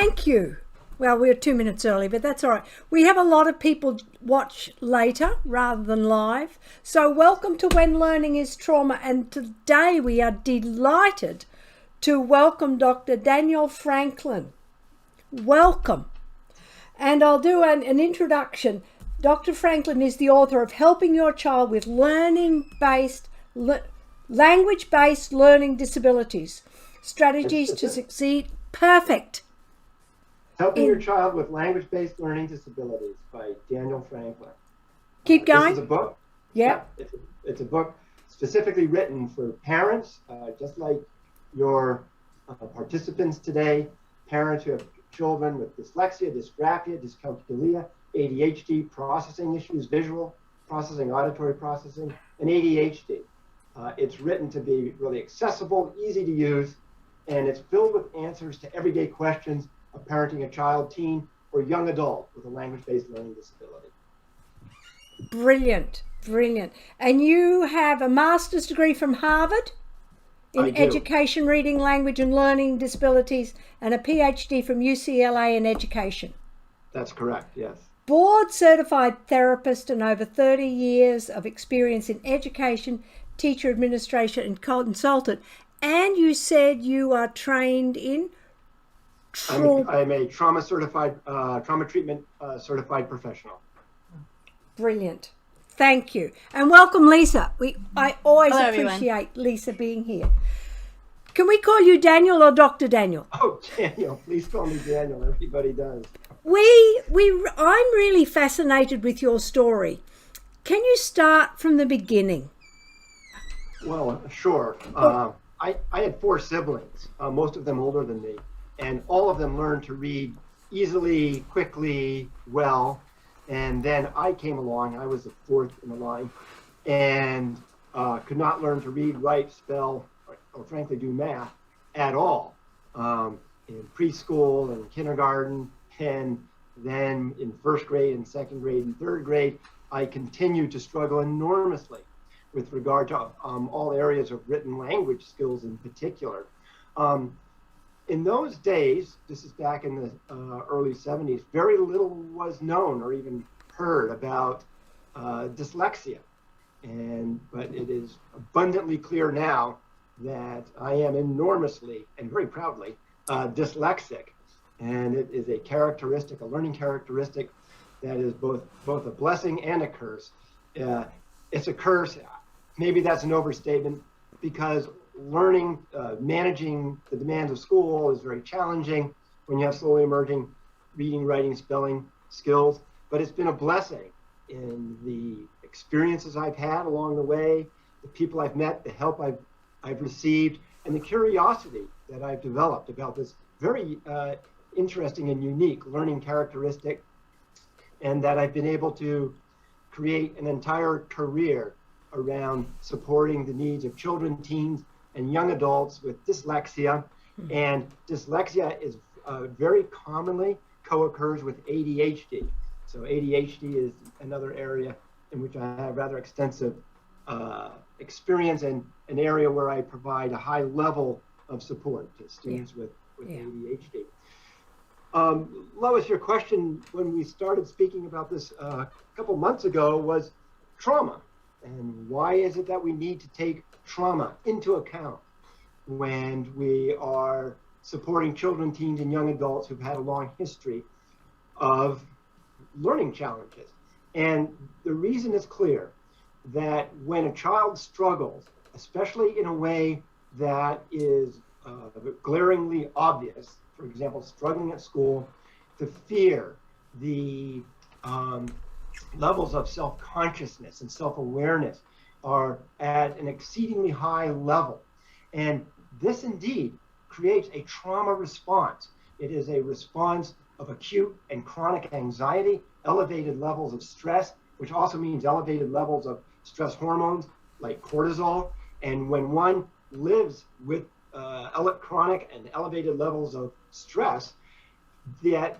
Thank you. Well, we're 2 minutes early, but that's all right. We have a lot of people watch later rather than live. So welcome to When Learning is Trauma. And today we are delighted to welcome Dr. Daniel Franklin. Welcome. And I'll do an introduction. Dr. Franklin is the author of Helping Your Child with Language-Based Learning Disabilities, Strategies to Succeed. Perfect. Helping Your Child with Language-Based Learning Disabilities by Daniel Franklin. Keep going. This is a book. Yeah. It's a book specifically written for parents, just like your participants today, parents who have children with dyslexia, dysgraphia, dyscalculia, ADHD, processing issues, visual processing, auditory processing, and ADHD. It's written to be really accessible, easy to use, and it's filled with answers to everyday questions of parenting a child, teen, or young adult with a language-based learning disability. Brilliant, brilliant. And you have a master's degree from Harvard in education, reading, language, and learning disabilities, and a PhD from UCLA in education. That's correct, yes. Board certified therapist and over 30 years of experience in education, teacher administration, and consultant. And you said you are trained in I'm a trauma treatment certified professional. Brilliant. Thank you. And welcome, Lisa. I always appreciate everyone. Lisa being here. Can we call you Daniel or Dr. Daniel? Oh, Daniel. Please call me Daniel. Everybody does. I'm really fascinated with your story. Can you start from the beginning? Well, sure. I had 4 siblings, most of them older than me, and all of them learned to read easily, quickly, well. And then I came along. I was the 4th in the line, and could not learn to read, write, spell, or frankly do math at all. In preschool and kindergarten, and then in 1st grade and 2nd grade and 3rd grade, I continued to struggle enormously with regard to all areas of written language skills in particular. In those days, this is back in the early 70s, very little was known or even heard about dyslexia. But it is abundantly clear now that I am enormously and very proudly dyslexic. And it is a learning characteristic that is both a blessing and a curse. It's a curse. Maybe that's an overstatement, because learning, managing the demands of school is very challenging when you have slowly emerging reading, writing, spelling skills. But it's been a blessing in the experiences I've had along the way, the people I've met, the help I've received, and the curiosity that I've developed about this very interesting and unique learning characteristic, and that I've been able to create an entire career around supporting the needs of children, teens, and young adults with dyslexia. And dyslexia is very commonly co-occurs with ADHD. So ADHD is another area in which I have rather extensive experience, and an area where I provide a high level of support to students with ADHD. Lois, your question when we started speaking about this a couple months ago was trauma. And why is it that we need to take trauma into account when we are supporting children, teens, and young adults who've had a long history of learning challenges? And the reason is clear, that when a child struggles, especially in a way that is glaringly obvious, for example, struggling at school, the fear, the levels of self-consciousness and self-awareness are at an exceedingly high level. And this indeed creates a trauma response. It is a response of acute and chronic anxiety, elevated levels of stress, which also means elevated levels of stress hormones like cortisol. And when one lives with chronic and elevated levels of stress, that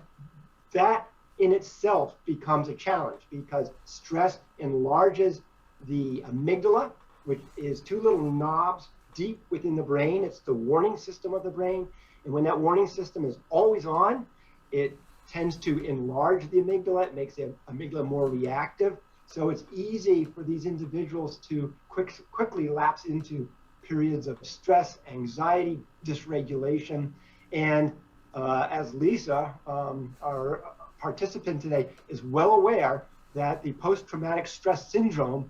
in itself becomes a challenge, because stress enlarges the amygdala, which is 2 little knobs deep within the brain. It's the warning system of the brain. And when that warning system is always on, it tends to enlarge the amygdala. It makes the amygdala more reactive. So it's easy for these individuals to quickly lapse into periods of stress, anxiety, dysregulation. And as Lisa, our participant today, is well aware that the post-traumatic stress syndrome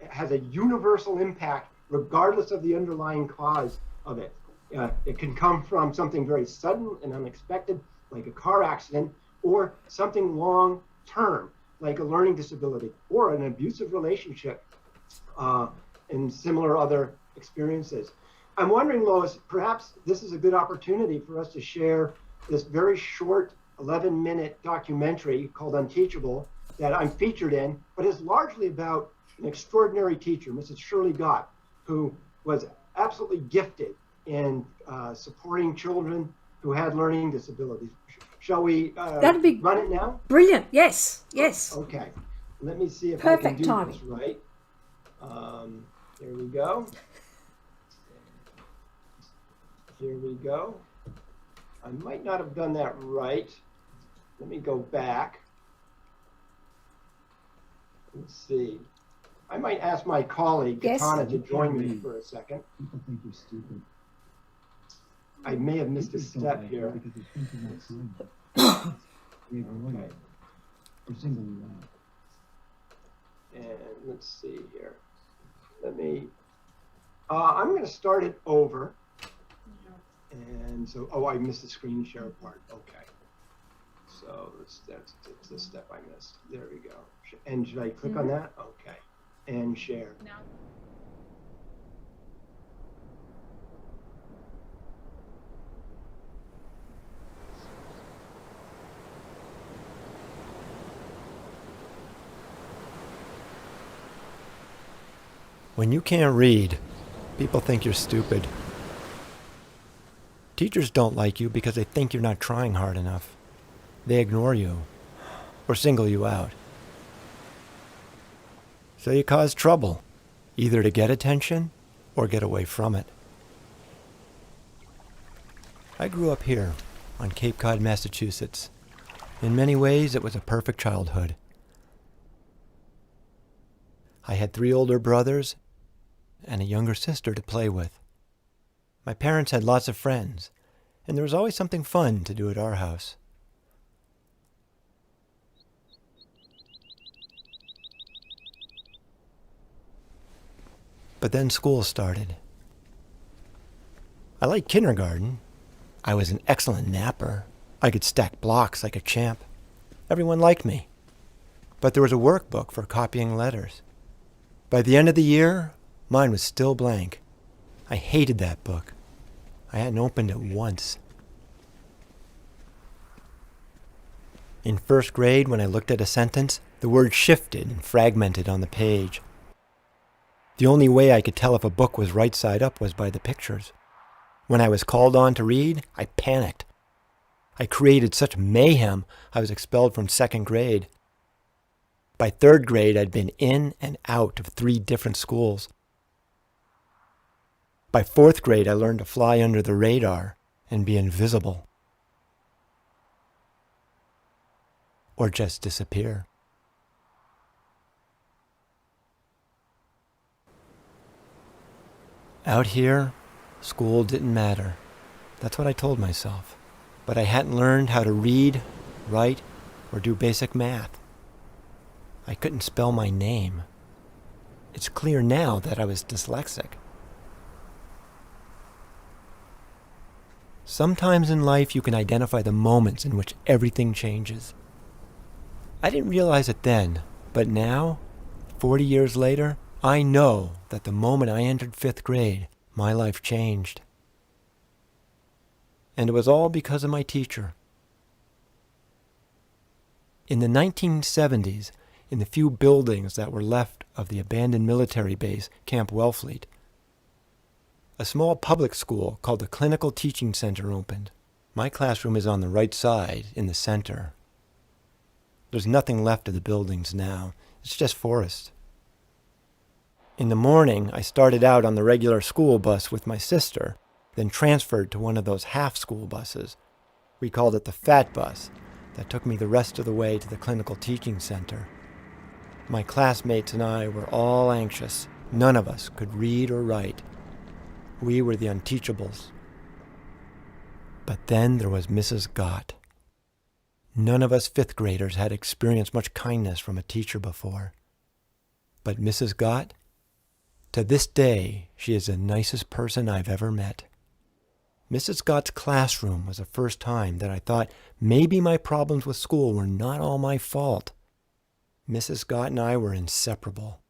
has a universal impact regardless of the underlying cause of it. It can come from something very sudden and unexpected, like a car accident, or something long-term, like a learning disability or an abusive relationship, and similar other experiences. I'm wondering, Lois, perhaps this is a good opportunity for us to share this very short 11-minute documentary called Unteachable that I'm featured in, but is largely about an extraordinary teacher, Mrs. Shirley Gott, who was absolutely gifted in supporting children who had learning disabilities. Shall we That'd be run it now? brilliant. Yes, yes. Okay. Let me see if Perfect I can do timing. this right. Here we go. Here we go. I might not have done that right. Let me go back. Let's see. I might ask my colleague, Yes. Katana, to join me for a second. People think you're stupid. I may have missed a Kids don't step like you here. because they think you're not trying. They ignore Okay. you or single you out. And let's see here. Let me, I'm going to start it over. And so, oh, I missed the screen share part. Okay. So that's the step I missed. There we go. And should I click on that? Okay. And share. Now. When you can't read, people think you're stupid. Teachers don't like you because they think you're not trying hard enough. They ignore you or single you out. So you cause trouble, either to get attention or get away from it. I grew up here on Cape Cod, Massachusetts. In many ways, it was a perfect childhood. I had 3 older brothers and a younger sister to play with. My parents had lots of friends, and there was always something fun to do at our house. But then school started. I liked kindergarten. I was an excellent napper. I could stack blocks like a champ. Everyone liked me. But there was a workbook for copying letters. By the end of the year, mine was still blank. I hated that book. I hadn't opened it once. In first grade, when I looked at a sentence, the words shifted and fragmented on the page. The only way I could tell if a book was right side up was by the pictures. When I was called on to read, I panicked. I created such mayhem, I was expelled from 2nd grade. By 3rd grade, I'd been in and out of 3 different schools. By 4th grade, I learned to fly under the radar and be invisible. Or just disappear. Out here, school didn't matter. That's what I told myself. But I hadn't learned how to read, write, or do basic math. I couldn't spell my name. It's clear now that I was dyslexic. Sometimes in life you can identify the moments in which everything changes. I didn't realize it then, but now, 40 years later, I know that the moment I entered 5th grade, my life changed. And it was all because of my teacher. In the 1970s, in the few buildings that were left of the abandoned military base, Camp Wellfleet, a small public school called the Clinical Teaching Center opened. My classroom is on the right side, in the center. There's nothing left of the buildings now. It's just forest. In the morning, I started out on the regular school bus with my sister, then transferred to one of those half-school buses. We called it the Fat Bus that took me the rest of the way to the clinical teaching center. My classmates and I were all anxious. None of us could read or write. We were the unteachables. But then there was Mrs. Gott. None of us fifth graders had experienced much kindness from a teacher before. But Mrs. Gott, to this day, she is the nicest person I've ever met. Mrs. Gott's classroom was the first time that I thought maybe my problems with school were not all my fault. Mrs. Gott and I were inseparable.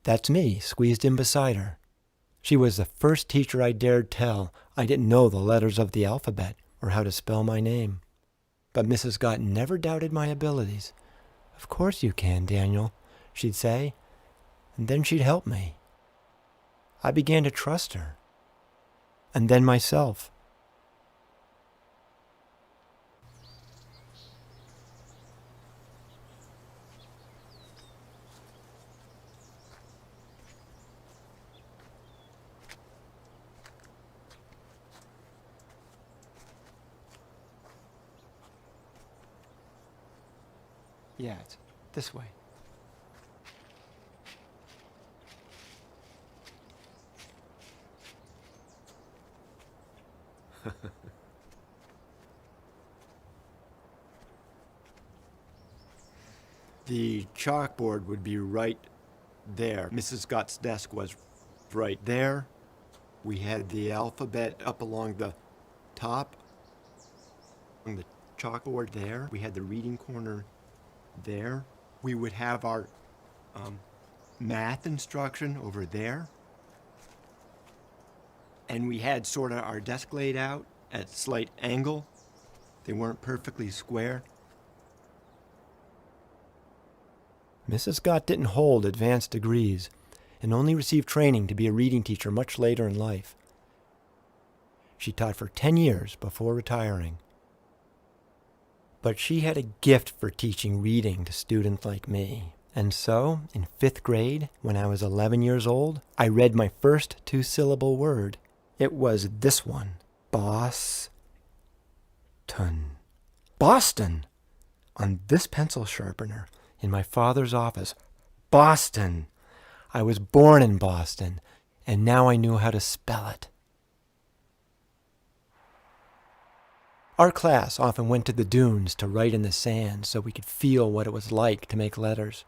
That's me, squeezed in beside her. She was the first teacher I dared tell I didn't know the letters of the alphabet or how to spell my name. But Mrs. Gott never doubted my abilities. "Of course you can, Daniel," she'd say, and then she'd help me. I began to trust her, and then myself. Yeah, it's this way. The chalkboard would be right there. Mrs. Gott's desk was right there. We had the alphabet up along the top, on the chalkboard there. We had the reading corner there. We would have our math instruction over there. And we had sort of our desk laid out at a slight angle. They weren't perfectly square. Mrs. Gott didn't hold advanced degrees and only received training to be a reading teacher much later in life. She taught for 10 years before retiring. But she had a gift for teaching reading to students like me. And so, in 5th grade, when I was 11 years old, I read my first 2-syllable word. It was this one, Boston. Boston! On this pencil sharpener, in my father's office. Boston! I was born in Boston, and now I knew how to spell it. Our class often went to the dunes to write in the sand so we could feel what it was like to make letters.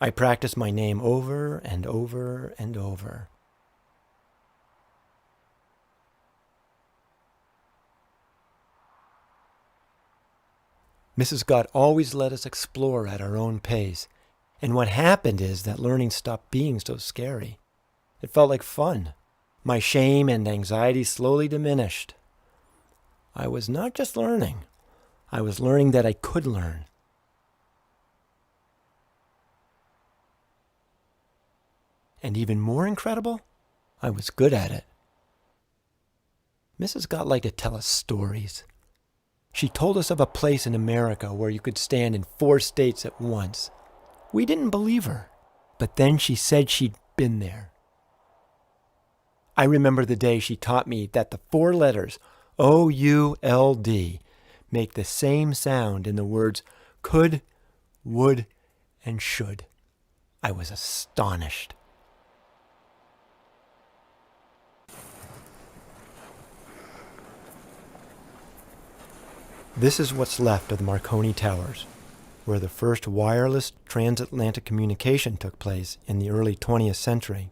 I practiced my name over and over and over. Mrs. Gott always let us explore at our own pace, and what happened is that learning stopped being so scary. It felt like fun. My shame and anxiety slowly diminished. I was not just learning. I was learning that I could learn. And even more incredible, I was good at it. Mrs. Gott liked to tell us stories. She told us of a place in America where you could stand in 4 states at once. We didn't believe her, but then she said she'd been there. I remember the day she taught me that the 4 letters O-U-L-D make the same sound in the words could, would, and should. I was astonished. This is what's left of the Marconi Towers, where the first wireless transatlantic communication took place in the early 20th century.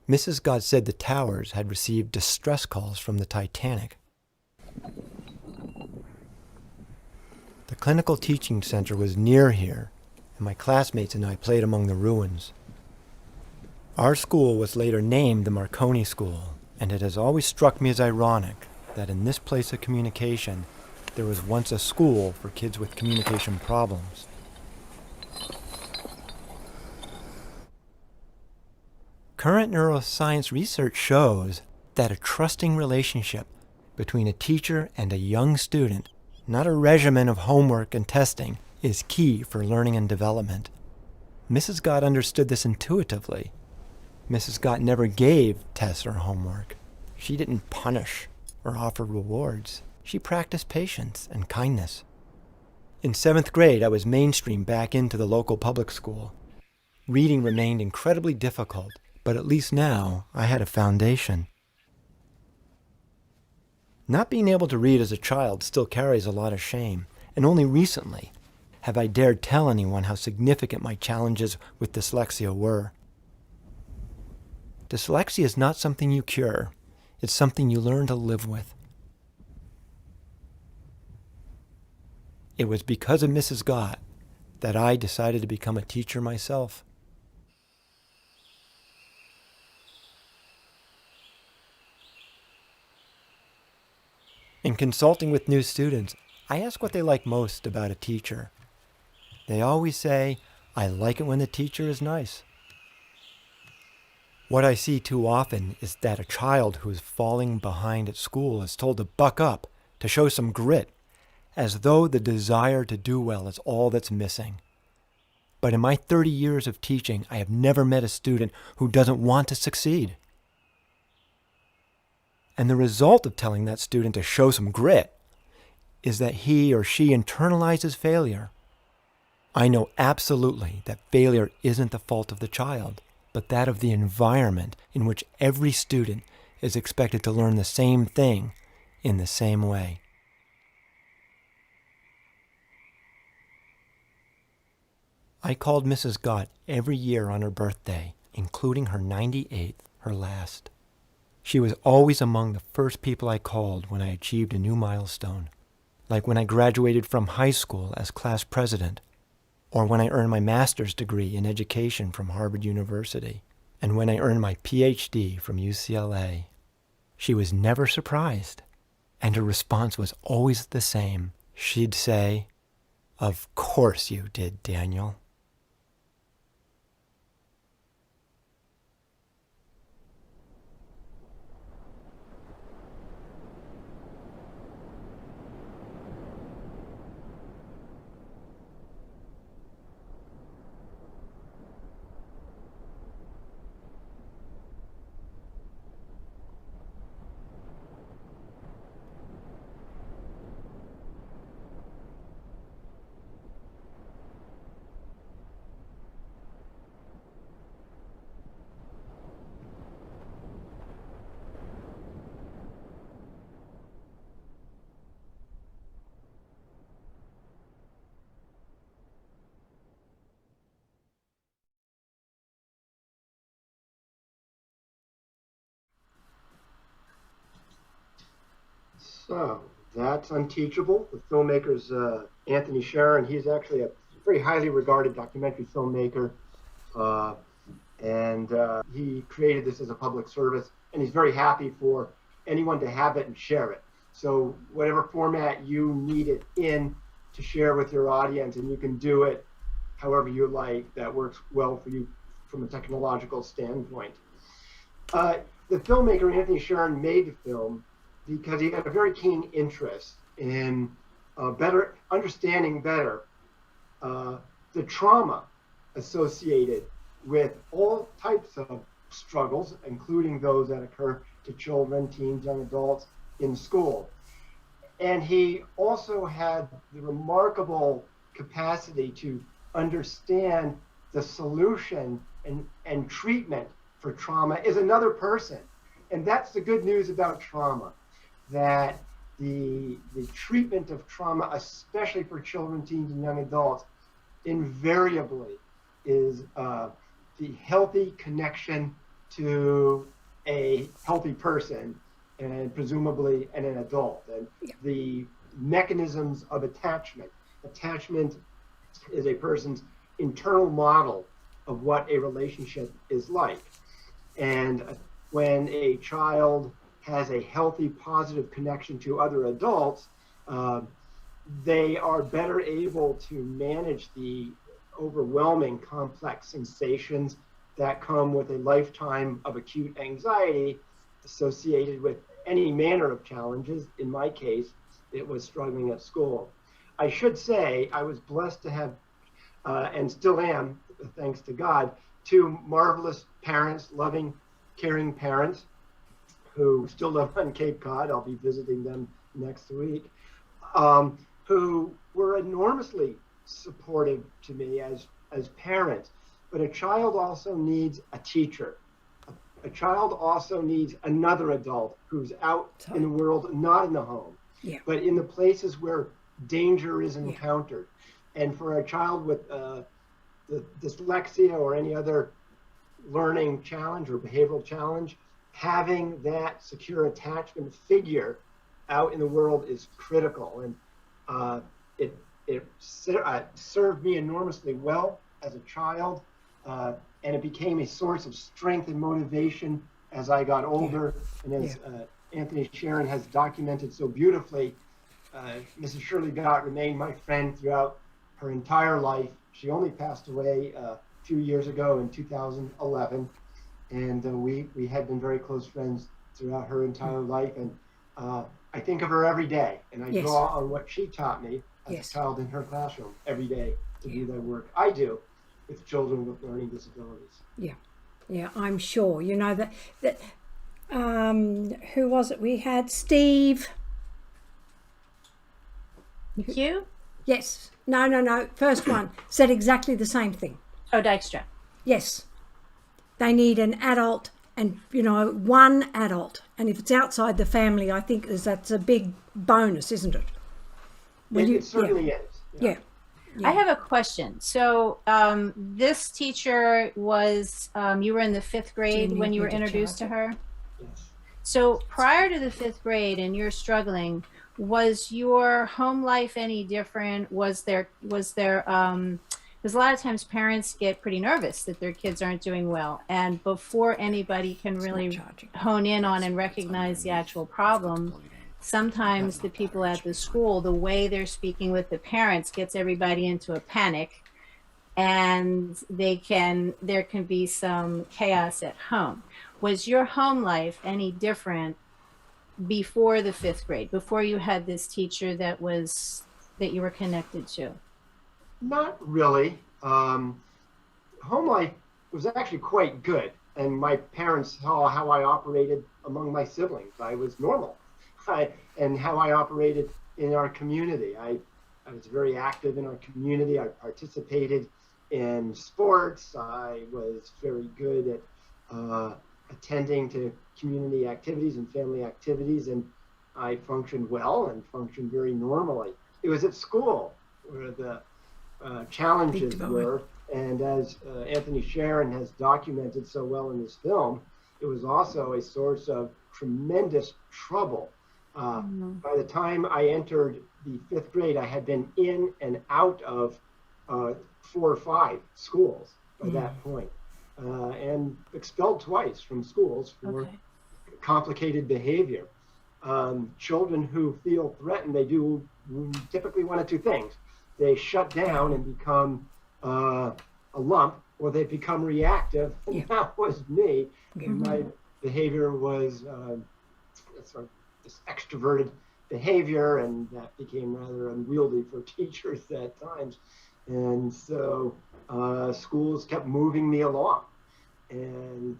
Mrs. Gott said the towers had received distress calls from the Titanic. The clinical teaching center was near here, and my classmates and I played among the ruins. Our school was later named the Marconi School, and it has always struck me as ironic that in this place of communication, there was once a school for kids with communication problems. Current neuroscience research shows that a trusting relationship between a teacher and a young student, not a regimen of homework and testing, is key for learning and development. Mrs. Gott understood this intuitively. Mrs. Gott never gave tests or homework. She didn't punish or offer rewards. She practiced patience and kindness. In 7th grade, I was mainstreamed back into the local public school. Reading remained incredibly difficult, but at least now I had a foundation. Not being able to read as a child still carries a lot of shame, and only recently have I dared tell anyone how significant my challenges with dyslexia were. Dyslexia is not something you cure, it's something you learn to live with. It was because of Mrs. Gott that I decided to become a teacher myself. In consulting with new students, I ask what they like most about a teacher. They always say, "I like it when the teacher is nice." What I see too often is that a child who is falling behind at school is told to buck up, to show some grit, as though the desire to do well is all that's missing. But in my 30 years of teaching, I have never met a student who doesn't want to succeed. And the result of telling that student to show some grit is that he or she internalizes failure. I know absolutely that failure isn't the fault of the child, but that of the environment in which every student is expected to learn the same thing in the same way. I called Mrs. Gott every year on her birthday, including her 98th, her last. She was always among the first people I called when I achieved a new milestone, like when I graduated from high school as class president, or when I earned my master's degree in education from Harvard University, and when I earned my PhD from UCLA. She was never surprised, and her response was always the same. She'd say, "Of course you did, Daniel." So that's Unteachable. The filmmaker's Anthony Sharon. He's actually a very highly regarded documentary filmmaker, and he created this as a public service, and he's very happy for anyone to have it and share it. So whatever format you need it in to share with your audience, and you can do it however you like, that works well for you from a technological standpoint. The filmmaker Anthony Sharon made the film because he had a very keen interest in understanding better the trauma associated with all types of struggles, including those that occur to children, teens, young adults in school. And he also had the remarkable capacity to understand the solution and treatment for trauma is another person. And that's the good news about trauma, that the treatment of trauma, especially for children, teens, and young adults, invariably is the healthy connection to a healthy person, and presumably an adult. And the mechanisms of attachment. Attachment is a person's internal model of what a relationship is like. And when a child has a healthy, positive connection to other adults, they are better able to manage the overwhelming, complex sensations that come with a lifetime of acute anxiety associated with any manner of challenges. In my case, it was struggling at school. I should say I was blessed to have, and still am, thanks to God, two marvelous parents, loving, caring parents who still live on Cape Cod. I'll be visiting them next week, who were enormously supportive to me as parents. But a child also needs a teacher. A child also needs another adult who's out in the world, not in the home, but in the places where danger is encountered. And for a child with the dyslexia or any other learning challenge or behavioral challenge, having that secure attachment figure out in the world is critical. And it served me enormously well as a child. And it became a source of strength and motivation as I got older. And as Anthony Sharon has documented so beautifully, Mrs. Shirley Gott remained my friend throughout her entire life. She only passed away a few years ago in 2011. And we had been very close friends throughout her entire life. And I think of her every day. And I draw on what she taught me as a child in her classroom every day to do the work I do with children with learning disabilities. Yeah, I'm sure. You know that who was it? We had Steve. You? Yes. No. First one said exactly the same thing. Oh, Dykstra. Yes. They need an adult, and one adult. And if it's outside the family, I think that's a big bonus, isn't it? It certainly is. Yeah. I have a question. So this teacher was, you were in the 5th grade when you were introduced to her? Yes. So prior to the 5th grade and you're struggling, was your home life any different? Was there, because a lot of times parents get pretty nervous that their kids aren't doing well. And before anybody can really hone in on and recognize the actual problem, sometimes the people at the school, the way they're speaking with the parents gets everybody into a panic, and there can be some chaos at home. Was your home life any different before the 5th grade, before you had this teacher that you were connected to? Not really. Home life was actually quite good, and my parents saw how I operated among my siblings. I was normal. And how I operated in our community. I was very active in our community. I participated in sports. I was very good at attending to community activities and family activities, and I functioned well and functioned very normally. It was at school where the challenges were, and as Anthony Sharon has documented so well in his film, it was also a source of tremendous trouble. By the time I entered the 5th grade, I had been in and out of 4 or 5 schools by that point, and expelled twice from schools for complicated behavior. Children who feel threatened, they do typically one of two things. They shut down and become a lump, or they become reactive. And that was me. My behavior was sort of this extroverted behavior, and that became rather unwieldy for teachers at times. And so schools kept moving me along. And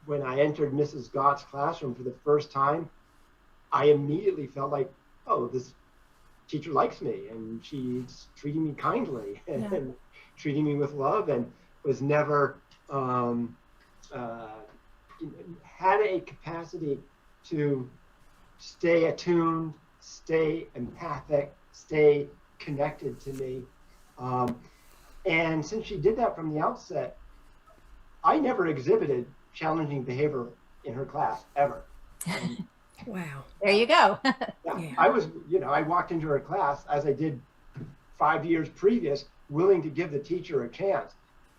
when I entered Mrs. Gott's classroom for the first time, I immediately felt like, oh, this teacher likes me, and she's treating me kindly and treating me with love, and was never had a capacity to stay attuned, stay empathic, stay connected to me. And since she did that from the outset, I never exhibited challenging behavior in her class, ever. Wow. There you go. I was, I walked into her class, as I did 5 years previous, willing to give the teacher a chance.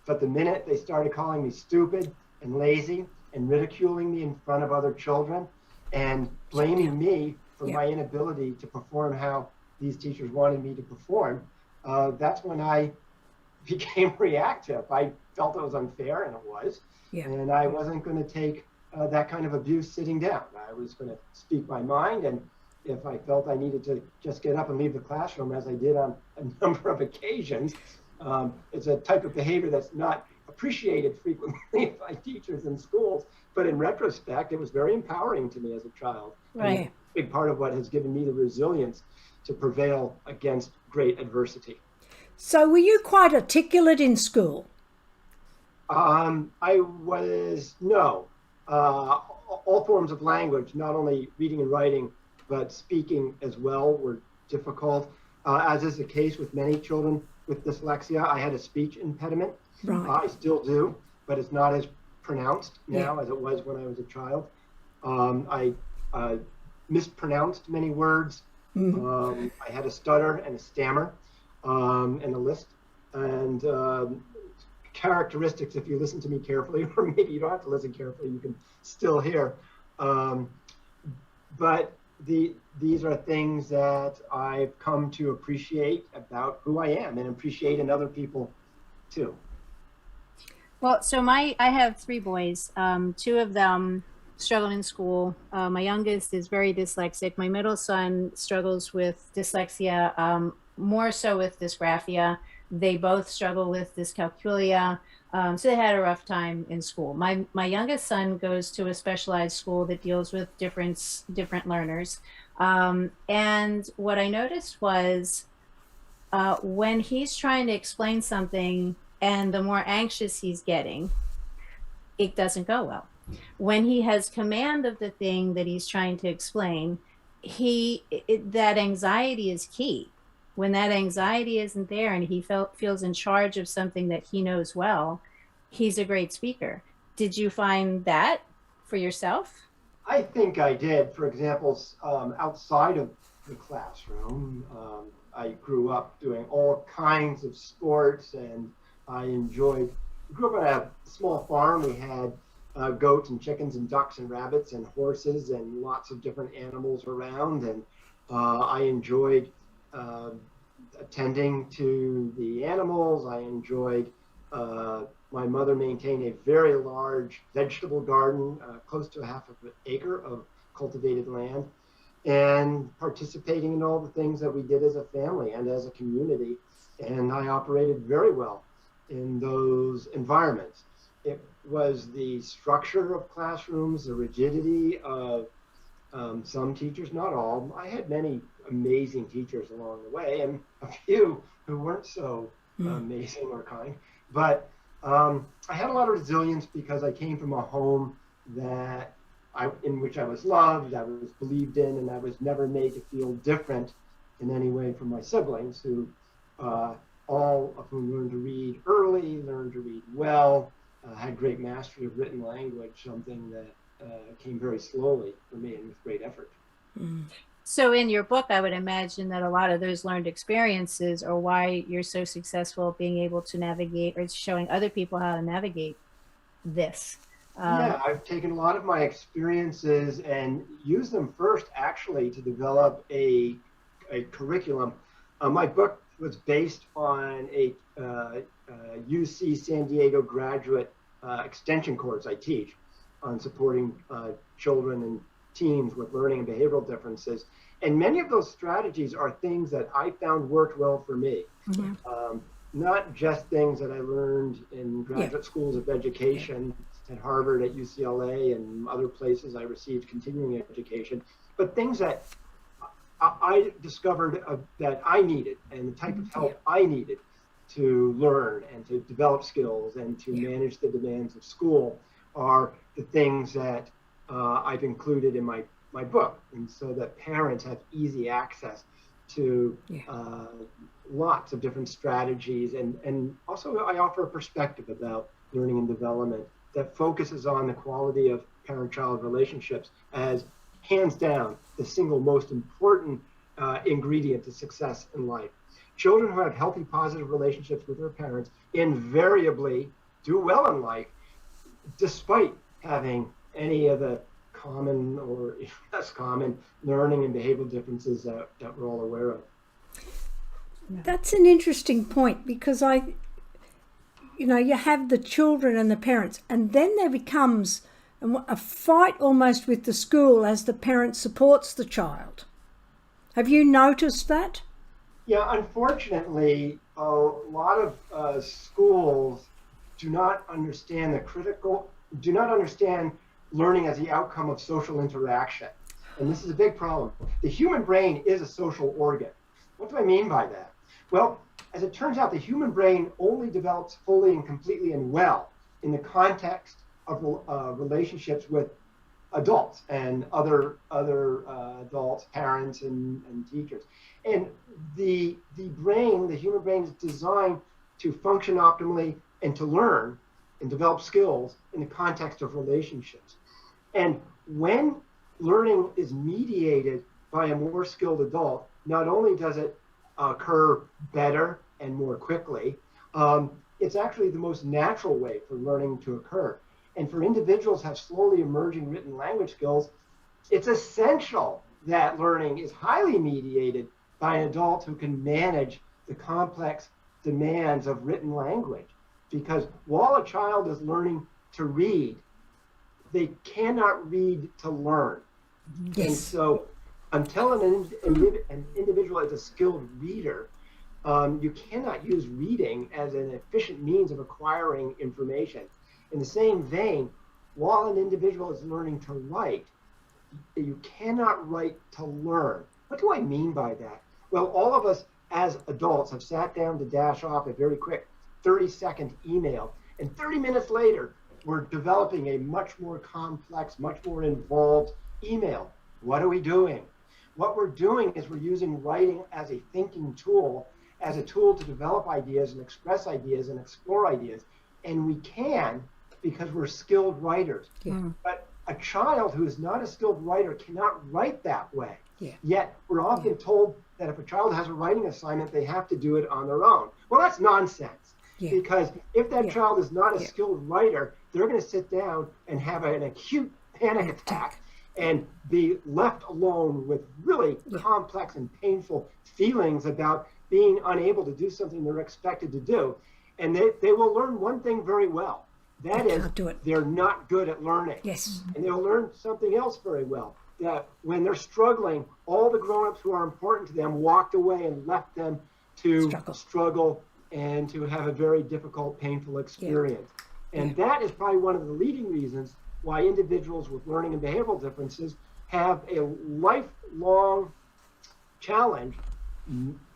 But the minute they started calling me stupid and lazy and ridiculing me in front of other children and blaming me for my inability to perform how these teachers wanted me to perform, that's when I became reactive. I felt it was unfair, and it was. And I wasn't going to take that kind of abuse sitting down. I was going to speak my mind, and if I felt I needed to just get up and leave the classroom, as I did on a number of occasions, it's a type of behavior that's not appreciated frequently by teachers in schools, but in retrospect, it was very empowering to me as a child. Right. big part of what has given me the resilience to prevail against great adversity. So were you quite articulate in school? I was, no. All forms of language, not only reading and writing, but speaking as well, were difficult. As is the case with many children with dyslexia, I had a speech impediment. Right. I still do, but it's not as pronounced now as it was when I was a child. I mispronounced many words. I had a stutter and a stammer and a lisp. And characteristics, if you listen to me carefully, or maybe you don't have to listen carefully, you can still hear. But these are things that I've come to appreciate about who I am and appreciate in other people too. Well, so I have 3 boys. 2 of them struggle in school. My youngest is very dyslexic. My middle son struggles with dyslexia, more so with dysgraphia. They both struggle with dyscalculia. So they had a rough time in school. My youngest son goes to a specialized school that deals with different learners. And what I noticed was when he's trying to explain something, and the more anxious he's getting, it doesn't go well. When he has command of the thing that he's trying to explain, that anxiety is key. When that anxiety isn't there and he feels in charge of something that he knows well, he's a great speaker. Did you find that for yourself? I think I did. For example, outside of the classroom, I grew up doing all kinds of sports, and I grew up on a small farm. We had goats and chickens and ducks and rabbits and horses and lots of different animals around. And I enjoyed attending to the animals. I enjoyed, my mother maintained a very large vegetable garden, close to half of an acre of cultivated land, and participating in all the things that we did as a family and as a community. And I operated very well in those environments. It was the structure of classrooms, the rigidity of some teachers, not all. I had many amazing teachers along the way, and a few who weren't so amazing or kind. But I had a lot of resilience because I came from a home in which I was loved, I was believed in, and I was never made to feel different in any way from my siblings, who all of whom learned to read early, learned to read well, had great mastery of written language, something that came very slowly for me and with great effort. So in your book, I would imagine that a lot of those learned experiences are why you're so successful at being able to navigate, or showing other people how to navigate this. Yeah, I've taken a lot of my experiences and used them first actually to develop a curriculum. My book was based on a UC San Diego graduate extension course I teach on supporting children and teens with learning and behavioral differences. And many of those strategies are things that I found worked well for me. Not just things that I learned in graduate schools of education at Harvard, at UCLA, and other places I received continuing education, but things that I discovered that I needed, and the type of help I needed to learn and to develop skills and to manage the demands of school are the things that I've included in my book, and so that parents have easy access to lots of different strategies. And also I offer a perspective about learning and development that focuses on the quality of parent-child relationships as hands down the single most important ingredient to success in life. Children who have healthy, positive relationships with their parents invariably do well in life, despite having any of the common or less common learning and behavioral differences that we're all aware of. That's an interesting point, because you have the children and the parents, and then there becomes a fight almost with the school as the parent supports the child. Have you noticed that? Yeah, unfortunately, a lot of schools do not understand learning as the outcome of social interaction. and this is a big problem. The human brain is a social organ. What do I mean by that? Well, as it turns out, the human brain only develops fully and completely and well in the context of relationships with adults and other adults, parents, and teachers. And the brain, the human brain, is designed to function optimally and to learn and develop skills in the context of relationships. And when learning is mediated by a more skilled adult, not only does it occur better and more quickly, it's actually the most natural way for learning to occur. And for individuals who have slowly emerging written language skills, it's essential that learning is highly mediated by an adult who can manage the complex demands of written language. Because while a child is learning to read, they cannot read to learn. Yes. And so until an individual is a skilled reader, you cannot use reading as an efficient means of acquiring information. In the same vein, while an individual is learning to write, you cannot write to learn. What do I mean by that? Well, all of us as adults have sat down to dash off a very quick 30-second email, and 30 minutes later, we're developing a much more complex, much more involved email. What are we doing? What we're doing is we're using writing as a thinking tool, as a tool to develop ideas and express ideas and explore ideas. And we can because we're skilled writers. Yeah. But a child who is not a skilled writer cannot write that way. Yeah. Yet we're often told that if a child has a writing assignment, they have to do it on their own. Well, that's nonsense. Yeah. Because if that child is not a Yeah. skilled writer, they're going to sit down and have an acute panic attack and be left alone with really complex and painful feelings about being unable to do something they're expected to do. And they will learn one thing very well. That They is, can't do it. they're not good at learning. Yes. And they'll learn something else very well, that when they're struggling, all the grown-ups who are important to them walked away and left them to struggle and to have a very difficult, painful experience. And that is probably one of the leading reasons why individuals with learning and behavioral differences have a lifelong challenge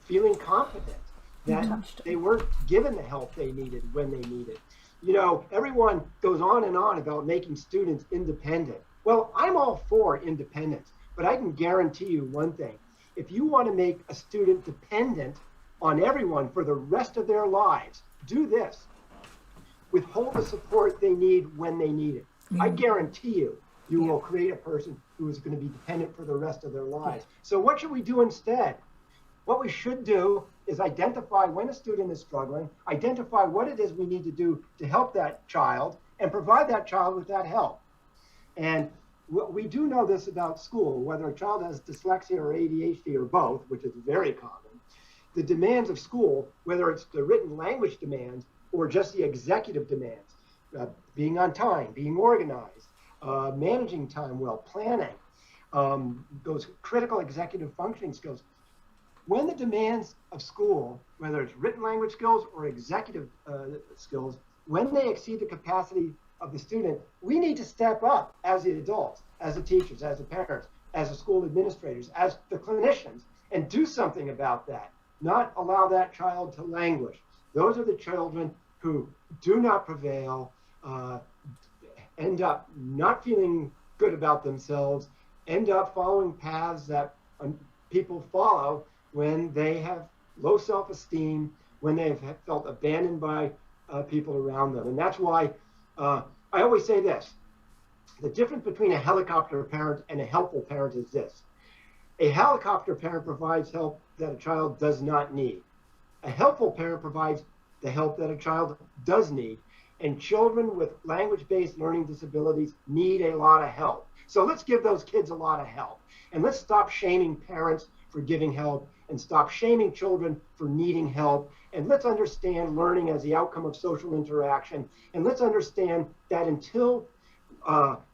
feeling confident that they weren't given the help they needed when they needed. You know, everyone goes on and on about making students independent. Well, I'm all for independence, but I can guarantee you one thing. If you want to make a student dependent on everyone for the rest of their lives, do this. Withhold the support they need when they need it. I guarantee you, you will create a person who is going to be dependent for the rest of their lives. So what should we do instead? What we should do is identify when a student is struggling, identify what it is we need to do to help that child, and provide that child with that help. And we do know this about school, whether a child has dyslexia or ADHD or both, which is very common. The demands of school, whether it's the written language demands or just the executive demands, being on time, being organized, managing time well, planning, those critical executive functioning skills. When the demands of school, whether it's written language skills or executive skills, when they exceed the capacity of the student, we need to step up as the adults, as the teachers, as the parents, as the school administrators, as the clinicians, and do something about that. Not allow that child to languish. Those are the children who do not prevail, end up not feeling good about themselves, end up following paths that people follow when they have low self-esteem, when they've felt abandoned by people around them. And that's why I always say this. The difference between a helicopter parent and a helpful parent is this. A helicopter parent provides help that a child does not need. A helpful parent provides the help that a child does need. And children with language-based learning disabilities need a lot of help. So let's give those kids a lot of help. And let's stop shaming parents for giving help and stop shaming children for needing help. And let's understand learning as the outcome of social interaction. And let's understand that until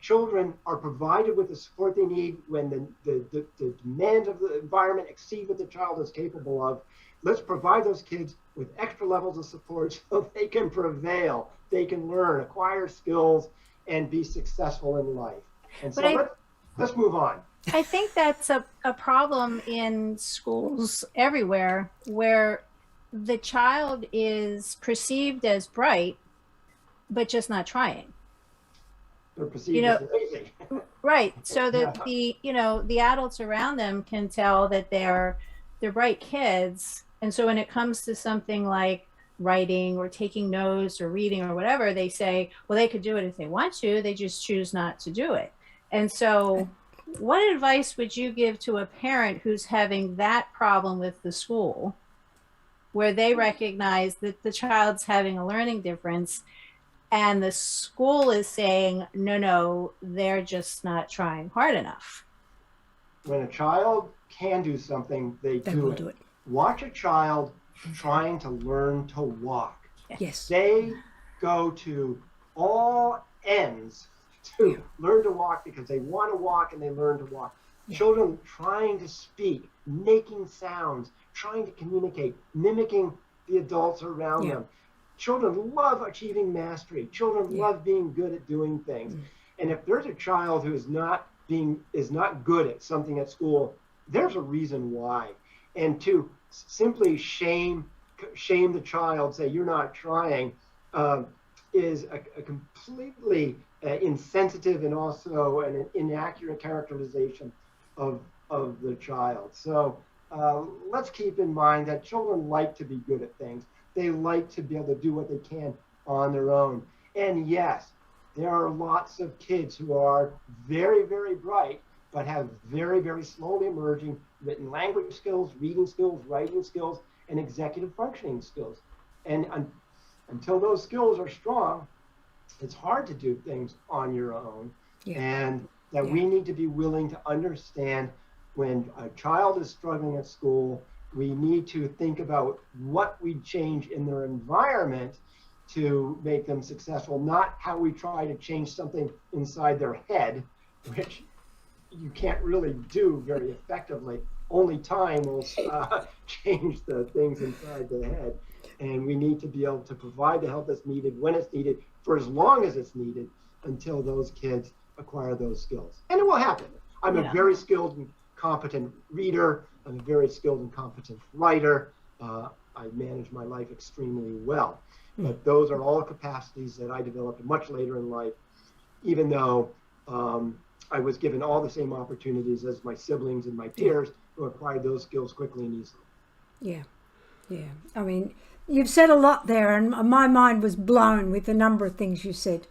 children are provided with the support they need when the demands of the environment exceed what the child is capable of, let's provide those kids with extra levels of support so they can prevail, they can learn, acquire skills, and be successful in life. And so let's move on. I think that's a problem in schools everywhere where the child is perceived as bright, but just not trying. They're You perceived know, as lazy. right. So Yeah. that the adults around them can tell that they're bright kids. And so when it comes to something like writing or taking notes or reading or whatever, they say, well, they could do it if they want to, they just choose not to do it. And so what advice would you give to a parent who's having that problem with the school, where they recognize that the child's having a learning difference and the school is saying, no, they're just not trying hard enough? When a child can do something, they do will it. do it. Watch a child trying to learn to walk. Yes. They go to all ends to learn to walk because they want to walk and they learn to walk. Yeah. Children trying to speak, making sounds, trying to communicate, mimicking the adults around them. Children love achieving mastery. Children love being good at doing things. And if there's a child who is not good at something at school, there's a reason why. And to simply shame the child, say you're not trying, is a completely insensitive and also an inaccurate characterization of the child. So let's keep in mind that children like to be good at things. They like to be able to do what they can on their own. And yes, there are lots of kids who are very, very bright, but have very, very slowly emerging written language skills, reading skills, writing skills, and executive functioning skills. And until those skills are strong, it's hard to do things on your own. And that we need to be willing to understand when a child is struggling at school, we need to think about what we change in their environment to make them successful, not how we try to change something inside their head, which you can't really do very effectively. Only time will change the things inside the head. And we need to be able to provide the help that's needed when it's needed for as long as it's needed until those kids acquire those skills. And it will happen. I'm a very skilled and competent reader. I'm a very skilled and competent writer. I manage my life extremely well. But those are all capacities that I developed much later in life, even though I was given all the same opportunities as my siblings and my peers who acquired those skills quickly and easily. Yeah. I mean, you've said a lot there, and my mind was blown with the number of things you said.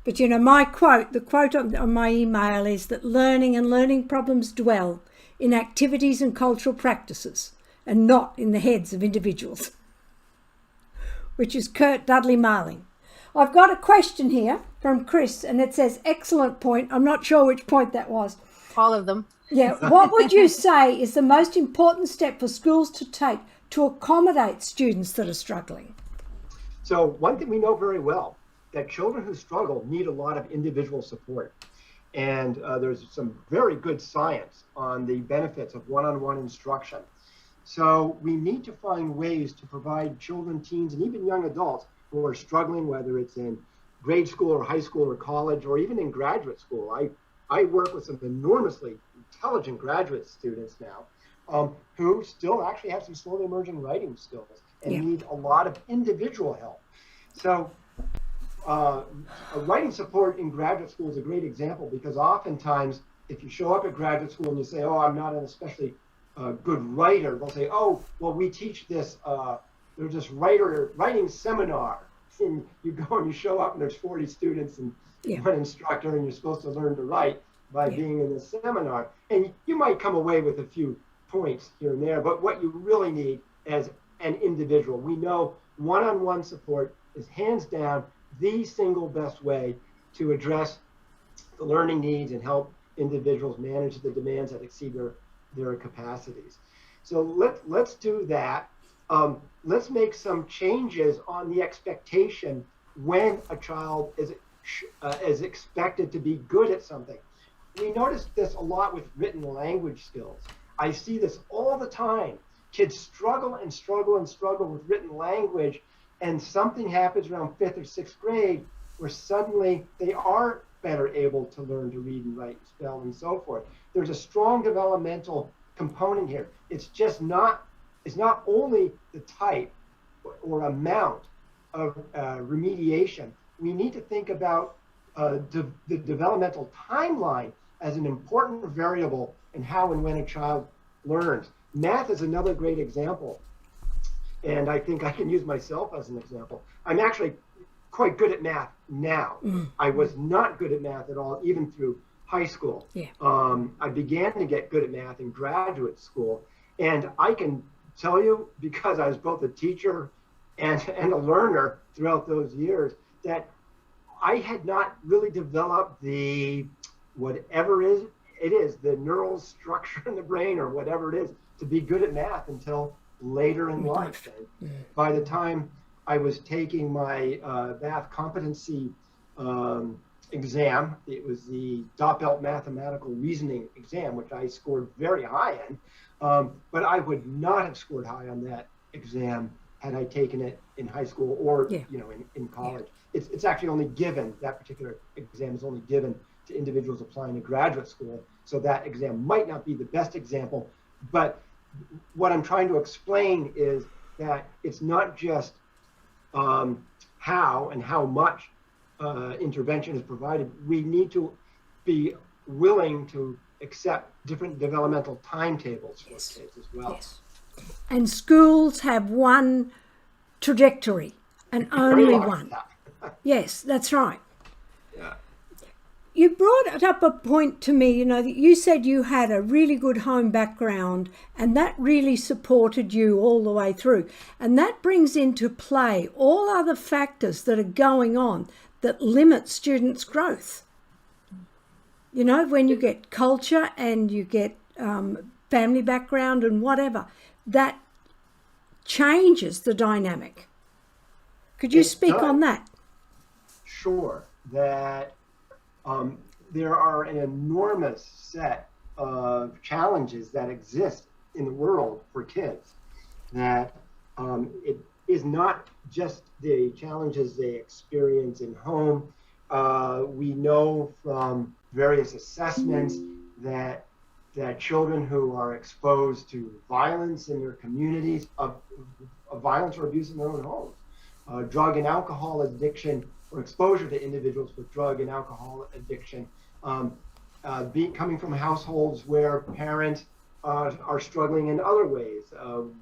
But the quote on my email is that learning and learning problems dwell in activities and cultural practices and not in the heads of individuals, which is Kurt Dudley Marling. I've got a question here from Chris, and it says, excellent point. I'm not sure which point that was. All of them. Yeah. What would you say is the most important step for schools to take to accommodate students that are struggling? So one thing we know very well, that children who struggle need a lot of individual support. And there's some very good science on the benefits of one-on-one instruction. So we need to find ways to provide children, teens, and even young adults who are struggling, whether it's in grade school or high school or college, or even in graduate school. I work with some enormously intelligent graduate students now who still actually have some slowly emerging writing skills and need a lot of individual help. So a writing support in graduate school is a great example, because oftentimes if you show up at graduate school and you say, oh, I'm not an especially good writer, they'll say, oh, well, we teach this, there's this writing seminar. And you go and you show up and there's 40 students and one instructor, and you're supposed to learn to write by being in this seminar. And you might come away with a few points here and there, but what you really need as an individual, we know one-on-one support is hands down the single best way to address the learning needs and help individuals manage the demands that exceed their capacities. So let's do that. Let's make some changes on the expectation when a child is expected to be good at something. We notice this a lot with written language skills. I see this all the time. Kids struggle and struggle and struggle with written language, and something happens around 5th or 6th grade where suddenly they are better able to learn to read and write and spell and so forth. There's a strong developmental component here. It's not only the type or amount of remediation. We need to think about the developmental timeline as an important variable in how and when a child learns. Math is another great example. And I think I can use myself as an example. I'm actually quite good at math now. I was not good at math at all, even through high school. Yeah. I began to get good at math in graduate school. And I can tell you, because I was both a teacher and a learner throughout those years, that I had not really developed the whatever it is, the neural structure in the brain or whatever it is, to be good at math until later in life. And by the time I was taking my math competency exam, it was the Doppelt mathematical reasoning exam, which I scored very high in. But I would not have scored high on that exam had I taken it in high school or in college. It's actually only given, that particular exam is only given to individuals applying to graduate school. So that exam might not be the best example, but what I'm trying to explain is that it's not just how and how much intervention is provided. We need to be willing to accept different developmental timetables for kids as well. Yes. And schools have one trajectory and only one. Yes, that's right. Yeah. You brought up a point to me, that you said you had a really good home background and that really supported you all the way through. And that brings into play all other factors that are going on that limit students' growth. When you get culture and you get family background and whatever, that changes the dynamic. Could you speak on that? Sure. That there are an enormous set of challenges that exist in the world for kids. That it is not just the challenges they experience in home. We know from various assessments that children who are exposed to violence in their communities, of violence or abuse in their own homes, drug and alcohol addiction, or exposure to individuals with drug and alcohol addiction, coming from households where parents are struggling in other ways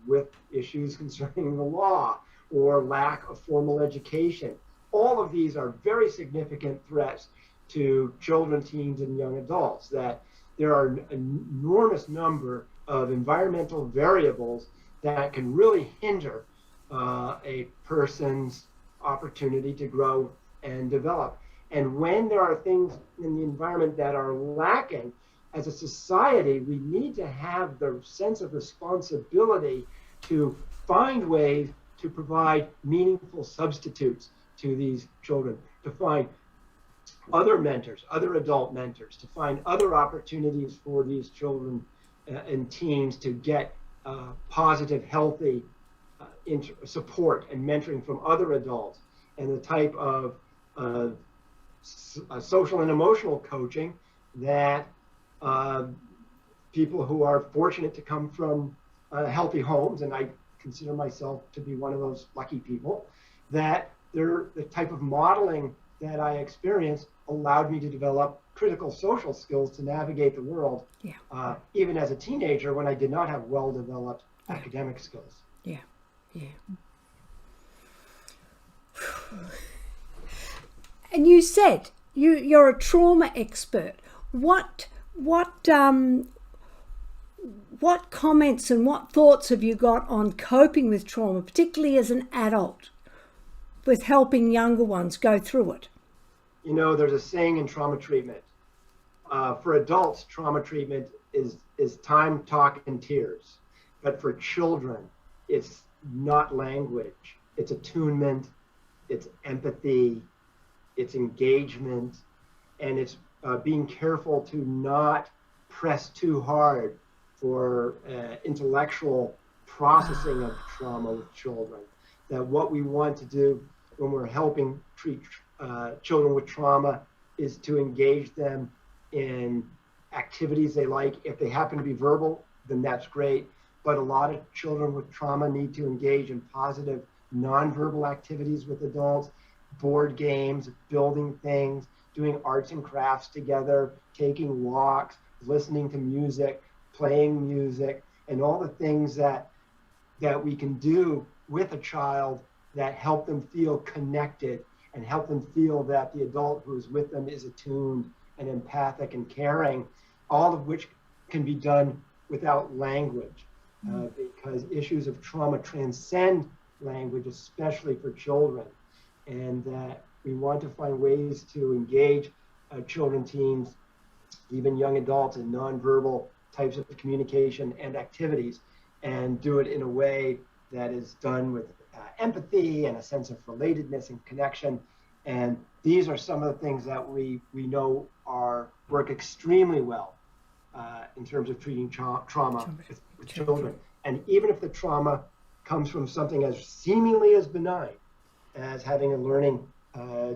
with issues concerning the law or lack of formal education. All of these are very significant threats to children, teens, and young adults. That there are an enormous number of environmental variables that can really hinder a person's opportunity to grow and develop. And when there are things in the environment that are lacking, as a society, we need to have the sense of responsibility to find ways to provide meaningful substitutes to these children, to find other mentors, other adult mentors, to find other opportunities for these children and teens to get positive, healthy support and mentoring from other adults, and the type of social and emotional coaching that people who are fortunate to come from healthy homes, and I consider myself to be one of those lucky people, that the type of modeling that I experienced allowed me to develop critical social skills to navigate the world, even as a teenager when I did not have well-developed academic skills. Yeah. And you said you're a trauma expert. What comments and what thoughts have you got on coping with trauma, particularly as an adult, with helping younger ones go through it? There's a saying in trauma treatment. For adults, trauma treatment is time, talk, and tears. But for children, it's not language. It's attunement, it's empathy, it's engagement, and it's being careful to not press too hard for intellectual processing of trauma with children. That what we want to do when we're helping treat children with trauma is to engage them in activities they like. If they happen to be verbal, then that's great. But a lot of children with trauma need to engage in positive nonverbal activities with adults, board games, building things, doing arts and crafts together, taking walks, listening to music, playing music, and all the things that we can do with a child that help them feel connected and help them feel that the adult who is with them is attuned and empathic and caring, all of which can be done without language, because issues of trauma transcend language, especially for children, and that we want to find ways to engage children, teens, even young adults in nonverbal types of communication and activities, and do it in a way that is done with empathy and a sense of relatedness and connection. And these are some of the things that we know work extremely well in terms of treating trauma with children. And even if the trauma comes from something as seemingly as benign as having a learning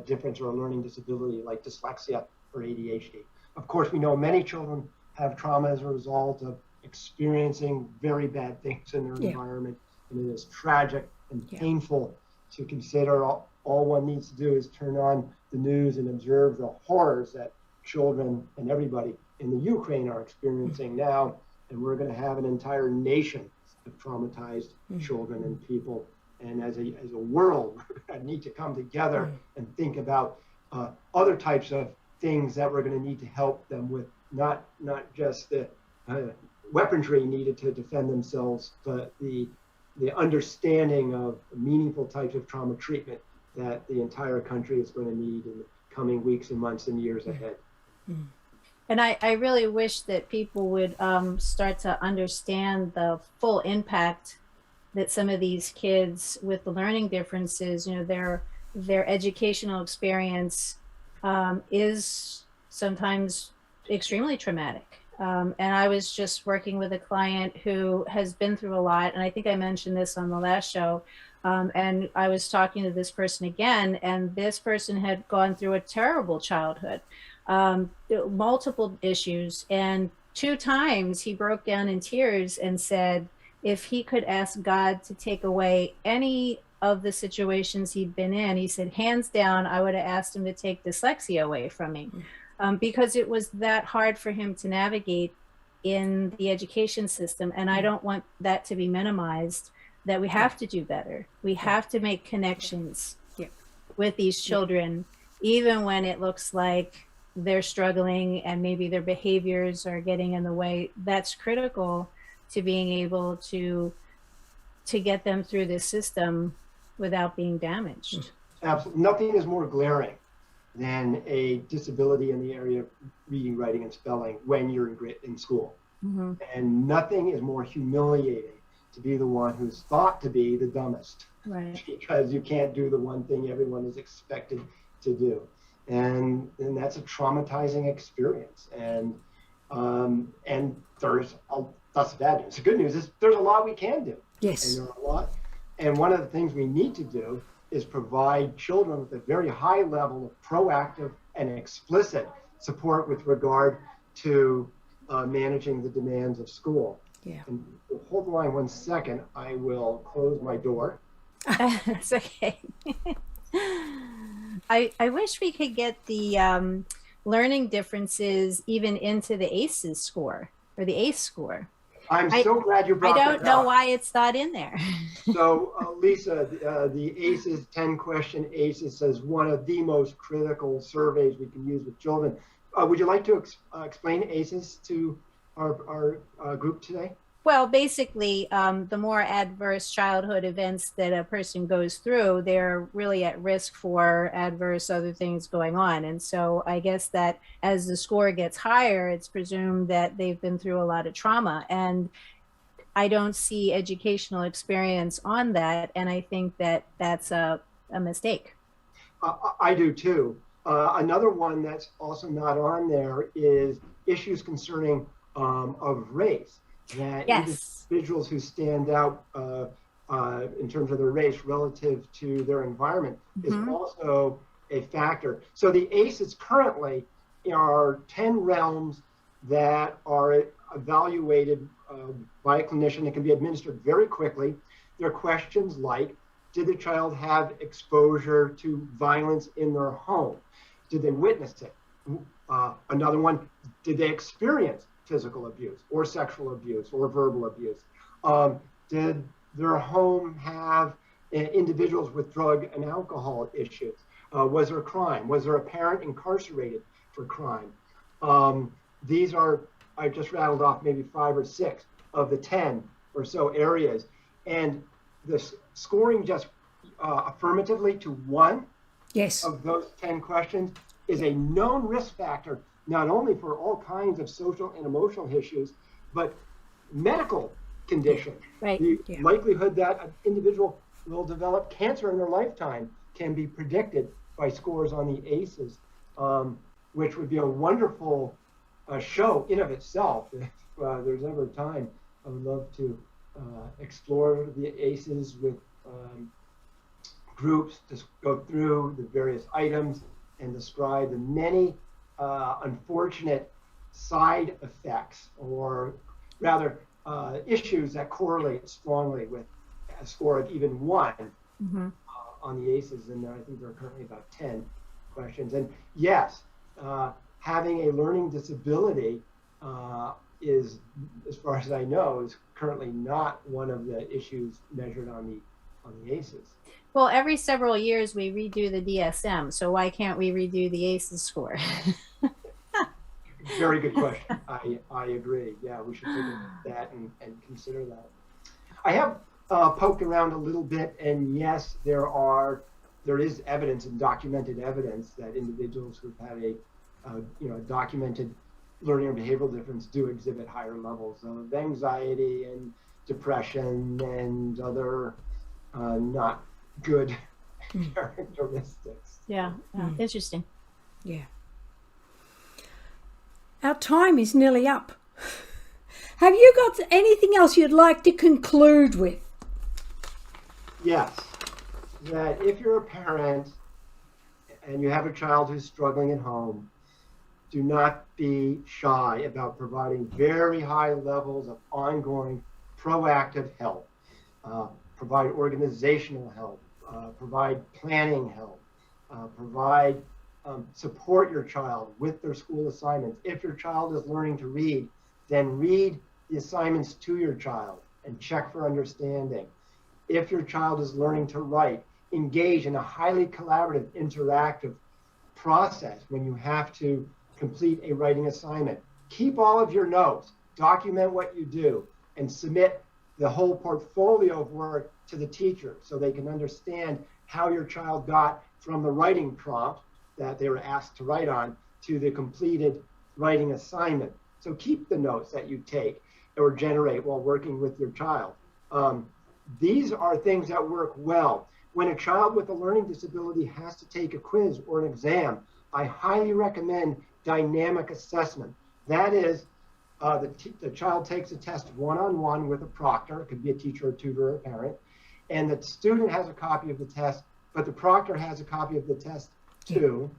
difference or a learning disability like dyslexia or ADHD. Of course, we know many children have trauma as a result of experiencing very bad things in their environment, and it is tragic and painful to consider. All one needs to do is turn on the news and observe the horrors that children and everybody in the Ukraine are experiencing now, and we're going to have an entire nation of traumatized children and people. And as a world, we need to come together and think about other types of things that we're going to need to help them with, not just the weaponry needed to defend themselves, but the understanding of meaningful types of trauma treatment that the entire country is going to need in the coming weeks and months and years ahead. And I really wish that people would start to understand the full impact that some of these kids with the learning differences, their educational experience is sometimes extremely traumatic. And I was just working with a client who has been through a lot, and I think I mentioned this on the last show, and I was talking to this person again, and this person had gone through a terrible childhood, multiple issues, and 2 times he broke down in tears and said if he could ask God to take away any of the situations he'd been in, he said, hands down, I would have asked him to take dyslexia away from me, because it was that hard for him to navigate in the education system. And I don't want that to be minimized, that we have to do better. We have to make connections with these children, even when it looks like they're struggling and maybe their behaviors are getting in the way. That's critical to being able to get them through this system without being damaged. Absolutely. Nothing is more glaring than a disability in the area of reading, writing, and spelling when you're in school. And nothing is more humiliating to be the one who's thought to be the dumbest, Right. because you can't do the one thing everyone is expected to do. And that's a traumatizing experience. And that's the bad news. The good news is there's a lot we can do. Yes. And there are a lot. And one of the things we need to do is provide children with a very high level of proactive and explicit support with regard to managing the demands of school. Yeah. And hold the line 1 second. I will close my door. That's okay. I wish we could get the learning differences even into the ACEs score, or the ACE score. I'm so glad you brought that up. I don't know why it's not in there. So, Lisa, the ACEs 10-question ACEs says one of the most critical surveys we can use with children. Would you like to explain ACEs to our group today? Well, basically, the more adverse childhood events that a person goes through, they're really at risk for adverse other things going on. And so I guess that as the score gets higher, it's presumed that they've been through a lot of trauma. And I don't see educational experience on that. And I think that that's a mistake. I do too. Another one that's also not on there is issues concerning of race. That individuals who stand out in terms of their race relative to their environment is also a factor. So the ACEs currently are 10 realms that are evaluated by a clinician. It can be administered very quickly. There are questions like, did the child have exposure to violence in their home? Did they witness it? Another one, did they experience physical abuse or sexual abuse or verbal abuse? Did their home have individuals with drug and alcohol issues? Was there a crime? Was there a parent incarcerated for crime? These are, I just rattled off maybe 5 or 6 of the 10 or so areas. And the scoring just affirmatively to one Yes. of those 10 questions is a known risk factor, not only for all kinds of social and emotional issues, but medical conditions. Right. The Yeah. likelihood that an individual will develop cancer in their lifetime can be predicted by scores on the ACEs, which would be a wonderful show in of itself. If there's ever time, I would love to explore the ACEs with groups, to go through the various items and describe the many unfortunate side effects, or rather issues that correlate strongly with a score of even 1 on the ACEs. And I think there are currently about 10 questions. And yes, having a learning disability is, as far as I know, is currently not one of the issues measured on the ACEs. Well, every several years we redo the DSM, so why can't we redo the ACEs score? Very good question. I agree. Yeah, we should take a look at that and consider that. I have poked around a little bit, and yes, there is evidence and documented evidence that individuals who've had a documented learning or behavioral difference do exhibit higher levels of anxiety and depression and other not good characteristics. Yeah, interesting. Yeah. Our time is nearly up. Have you got anything else you'd like to conclude with? Yes, that if you're a parent and you have a child who's struggling at home, do not be shy about providing very high levels of ongoing proactive help. Provide organizational help, provide planning help, provide support your child with their school assignments. If your child is learning to read, then read the assignments to your child and check for understanding. If your child is learning to write, engage in a highly collaborative, interactive process when you have to complete a writing assignment. Keep all of your notes, document what you do, and submit the whole portfolio of work to the teacher so they can understand how your child got from the writing prompt that they were asked to write on to the completed writing assignment. So keep the notes that you take or generate while working with your child. These are things that work well. When a child with a learning disability has to take a quiz or an exam, I highly recommend dynamic assessment. That is, the child takes a test one-on-one with a proctor. It could be a teacher, a tutor, or a parent. And the student has a copy of the test, but the proctor has a copy of the test too.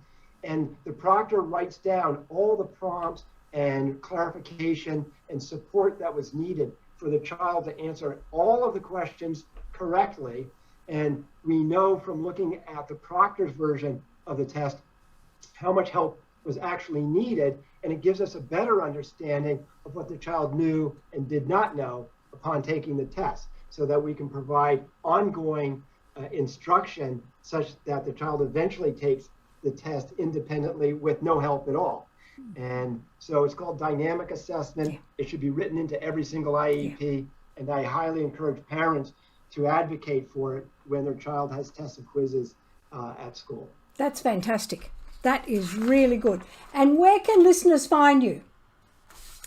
And the proctor writes down all the prompts and clarification and support that was needed for the child to answer all of the questions correctly. And we know from looking at the proctor's version of the test how much help was actually needed, and it gives us a better understanding of what the child knew and did not know upon taking the test, so that we can provide ongoing instruction such that the child eventually takes the test independently with no help at all. And so it's called dynamic assessment. It should be written into every single IEP, and I highly encourage parents to advocate for it when their child has tests and quizzes at school. That's fantastic. That is really good. And where can listeners find you?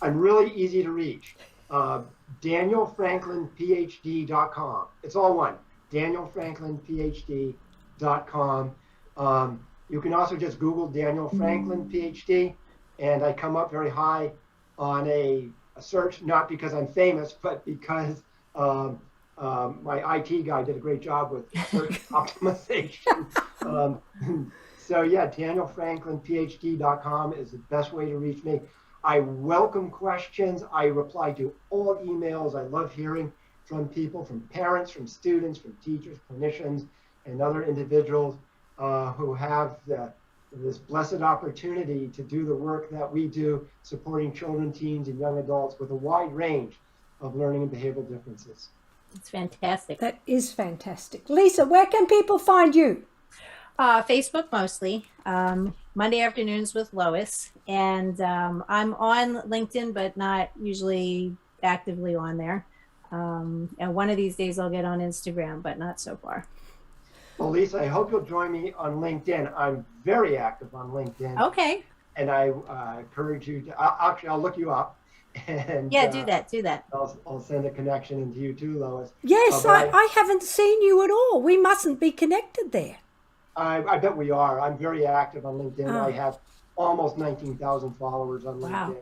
I'm really easy to reach. DanielFranklinPhD.com. It's all one. DanielFranklinPhD.com. You can also just Google Daniel Franklin PhD, and I come up very high on a search, not because I'm famous, but because my IT guy did a great job with search optimization. So yeah, DanielFranklinPhD.com is the best way to reach me. I welcome questions. I reply to all emails. I love hearing from people, from parents, from students, from teachers, clinicians, and other individuals who have this blessed opportunity to do the work that we do, supporting children, teens, and young adults with a wide range of learning and behavioral differences. It's fantastic. That is fantastic. Lisa, where can people find you? Facebook mostly, Monday afternoons with Lois, and I'm on LinkedIn, but not usually actively on there. And one of these days I'll get on Instagram, but not so far. Well, Lisa, I hope you'll join me on LinkedIn. I'm very active on LinkedIn. Okay. And I encourage you to, I'll look you up. And Yeah, do that. I'll send a connection into you too, Lois. Yes, I haven't seen you at all. We mustn't be connected there. I bet we are. I'm very active on LinkedIn. Oh. I have almost 19,000 followers on LinkedIn. Wow.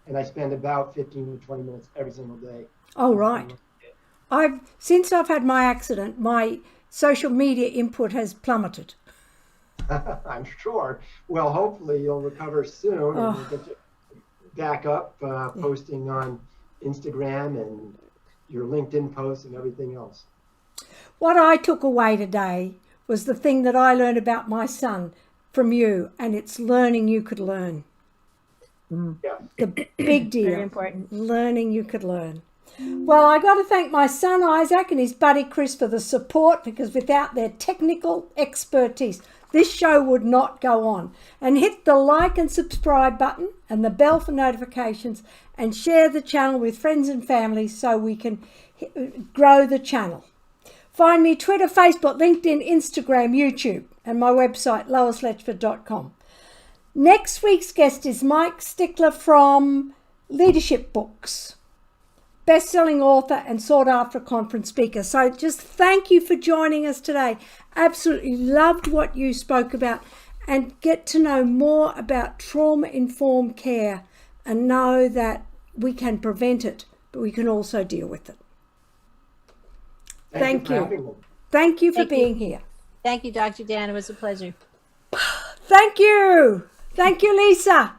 And I spend about 15 to 20 minutes every single day. Oh, right. Since I've had my accident, my social media input has plummeted. I'm sure. Well, hopefully you'll recover soon and we'll get you back up posting on Instagram and your LinkedIn posts and everything else. What I took away today was the thing that I learned about my son from you, and it's learning you could learn. Yeah. The big deal. Very important. Learning you could learn. Well, I got to thank my son Isaac and his buddy Chris for the support, because without their technical expertise, this show would not go on. And hit the like and subscribe button and the bell for notifications, and share the channel with friends and family so we can grow the channel. Find me Twitter, Facebook, LinkedIn, Instagram, YouTube, and my website, loisletchford.com. Next week's guest is Mike Stickler from Leadership Books, best-selling author and sought-after conference speaker. So just thank you for joining us today. Absolutely loved what you spoke about, and get to know more about trauma-informed care and know that we can prevent it, but we can also deal with it. Thank for having you. me. Thank you for Thank you. being here. Thank you, Dr. Dan. It was a pleasure. Thank you. Thank you, Lisa.